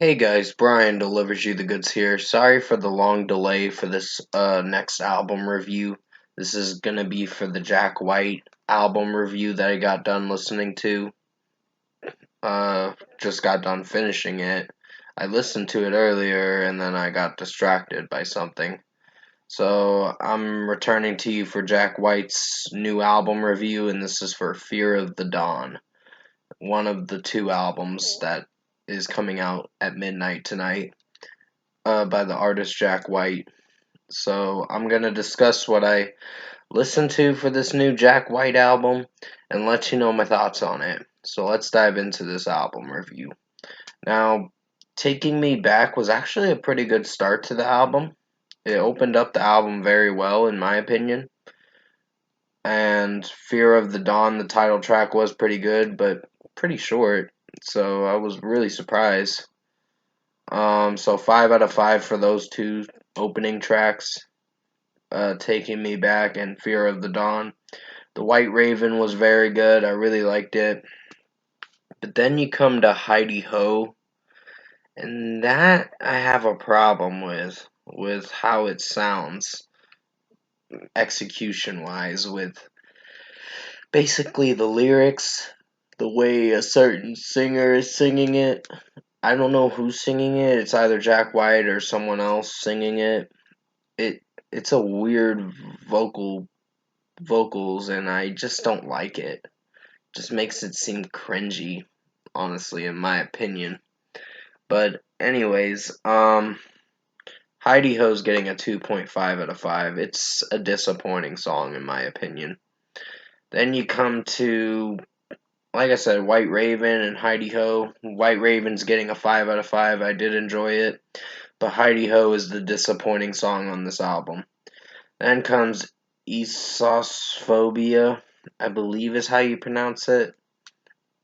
Hey guys, Brian delivers you the goods here. Sorry for the long delay for this next album review. This is gonna be for the Jack White album review that I got done listening to. Just got done finishing it. I listened to it earlier and then I got distracted by something. So I'm returning to you for Jack White's new album review, and this is for Fear of the Dawn, one of the two albums that is coming out at midnight tonight by the artist Jack White. So I'm going to discuss what I listened to for this new Jack White album and let you know my thoughts on it. So let's dive into this album review. Now, Taking Me Back was actually a pretty good start to the album. It opened up the album very well, in my opinion. And Fear of the Dawn, the title track, was pretty good, but pretty short. So I was really surprised. So 5 out of 5 for those two opening tracks, Taking Me Back and Fear of the Dawn. The White Raven was very good. I really liked it. But then you come to Heidi Ho, and that I have a problem with how it sounds, execution wise, with basically the lyrics, the way a certain singer is singing it. I don't know who's singing it. It's either Jack White or someone else singing it. It it's a weird vocals, and I just don't like it. Just makes it seem cringy, honestly, in my opinion. But anyways, Heidi Ho's getting a 2.5 out of 5. It's a disappointing song in my opinion. Then you come to, like I said, White Raven and Heidi Ho. White Raven's getting a 5 out of 5. I did enjoy it, but Heidi Ho is the disappointing song on this album. Then comes Esosphobia, I believe is how you pronounce it.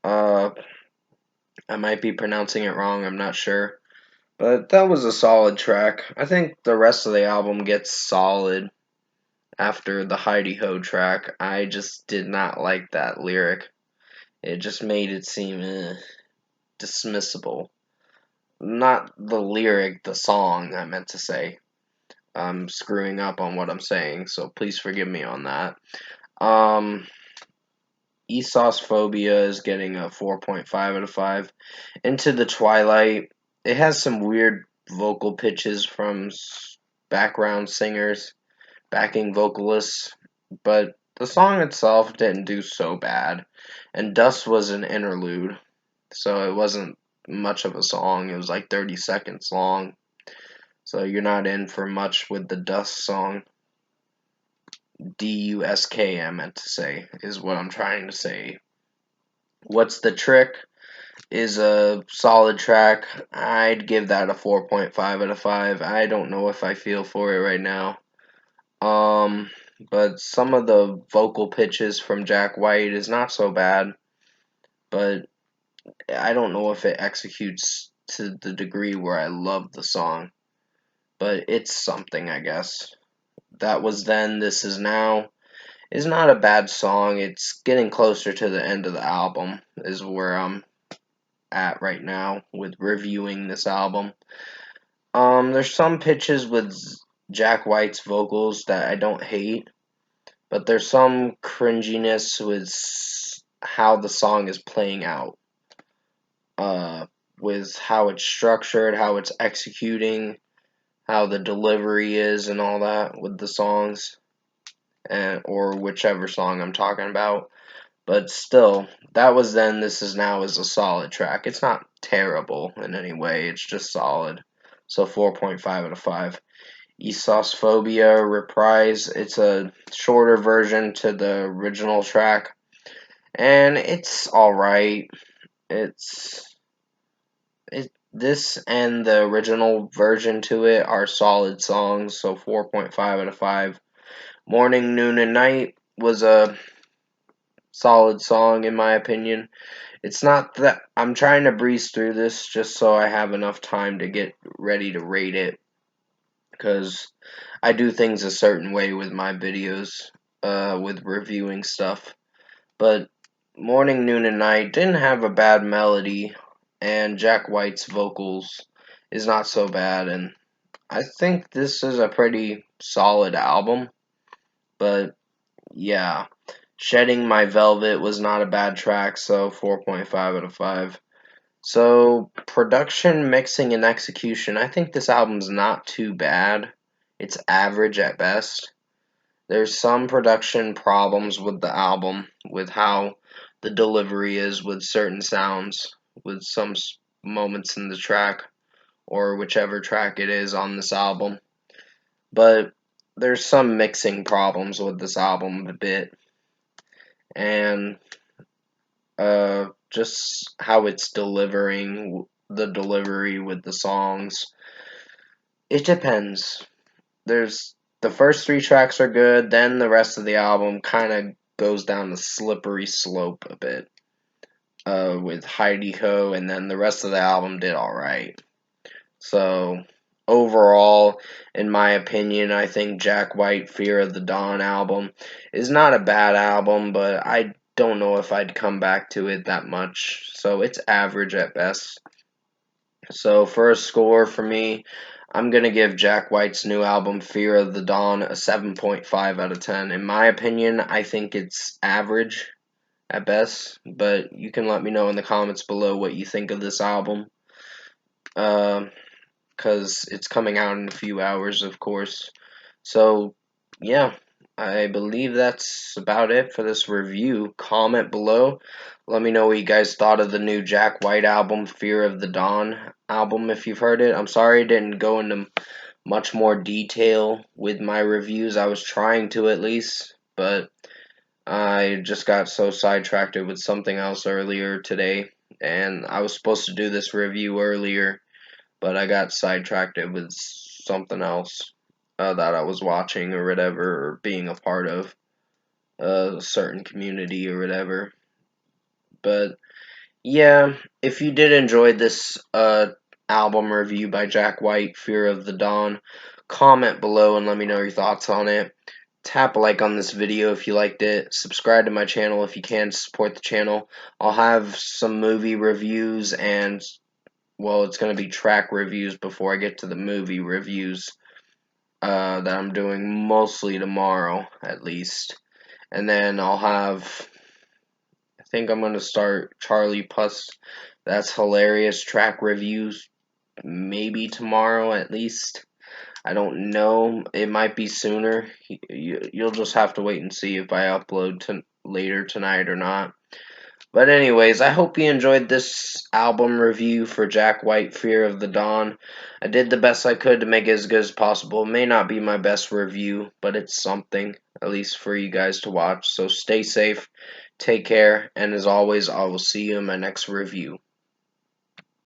Uh, I might be pronouncing it wrong, I'm not sure. But that was a solid track. I think the rest of the album gets solid after the Heidi Ho track. I just did not like that lyric. It just made it seem dismissible. Not the lyric, the song, I meant to say. I'm screwing up on what I'm saying, so please forgive me on that. Um, Esos Phobia is getting a 4.5 out of 5. Into the Twilight, it has some weird vocal pitches from background singers, backing vocalists, but the song itself didn't do so bad. And Dust was an interlude, so it wasn't much of a song. It was like 30 seconds long, so you're not in for much with the Dust song. Dusk, I meant to say, is what I'm trying to say. What's the Trick is a solid track. I'd give that a 4.5 out of 5. I don't know if I feel for it right now. But some of the vocal pitches from Jack White is not so bad, but I don't know if it executes to the degree where I love the song. But it's something, I guess. That Was Then, This Is Now is not a bad song. It's getting closer to the end of the album, is where I'm at right now with reviewing this album. There's some pitches with Jack White's vocals that I don't hate, but there's some cringiness with how the song is playing out. With how it's structured, how it's executing, how the delivery is, and all that with the songs, and or whichever song I'm talking about. But still, That Was Then, This Is Now is a solid track. It's not terrible in any way, it's just solid. So 4.5 out of 5. Esosphobia Reprise, it's a shorter version to the original track, and it's alright. This and the original version to it are solid songs, so 4.5 out of 5. Morning, Noon, and Night was a solid song in my opinion. It's not that I'm trying to breeze through this just so I have enough time to get ready to rate it, because I do things a certain way with my videos, with reviewing stuff. But Morning, Noon, and Night didn't have a bad melody. and Jack White's vocals is not so bad, and I think this is a pretty solid album. But yeah, Shedding My Velvet was not a bad track, so 4.5 out of 5. So, production, mixing, and execution, I think this album's not too bad. It's average at best. There's some production problems with the album, with how the delivery is with certain sounds, with some moments in the track, or whichever track it is on this album. But there's some mixing problems with this album a bit, and just how it's delivering the delivery with the songs. It depends. There's the first three tracks are good, then the rest of the album kind of goes down the slippery slope a bit. With Heidi Ho, and then the rest of the album did alright. So overall, in my opinion, I think Jack White Fear of the Dawn album is not a bad album, but I don't know if I'd come back to it that much. So it's average at best. So for a score for me, I'm going to give Jack White's new album Fear of the Dawn a 7.5 out of 10. In my opinion, I think it's average at best, but you can let me know in the comments below what you think of this album. Because it's coming out in a few hours, of course. So, yeah, I believe that's about it for this review. Comment below. Let me know what you guys thought of the new Jack White album, Fear of the Dawn album, if you've heard it. I'm sorry I didn't go into much more detail with my reviews. I was trying to at least, but I just got so sidetracked with something else earlier today, and I was supposed to do this review earlier, but I got sidetracked with something else that I was watching or whatever, or being a part of a certain community or whatever. But yeah, if you did enjoy this album review by Jack White, Fear of the Dawn, comment below and let me know your thoughts on it. Tap a like on this video if you liked it. Subscribe to my channel if you can to support the channel. I'll have some movie reviews and, well, it's going to be track reviews before I get to the movie reviews that I'm doing mostly tomorrow, at least. And then I'll have, I think I'm going to start Charlie Puss That's Hilarious track reviews maybe tomorrow at least. I don't know. It might be sooner. You'll just have to wait and see if I upload later tonight or not. But anyways, I hope you enjoyed this album review for Jack White, Fear of the Dawn. I did the best I could to make it as good as possible. It may not be my best review, but it's something, at least for you guys to watch. So stay safe, take care, and as always, I will see you in my next review.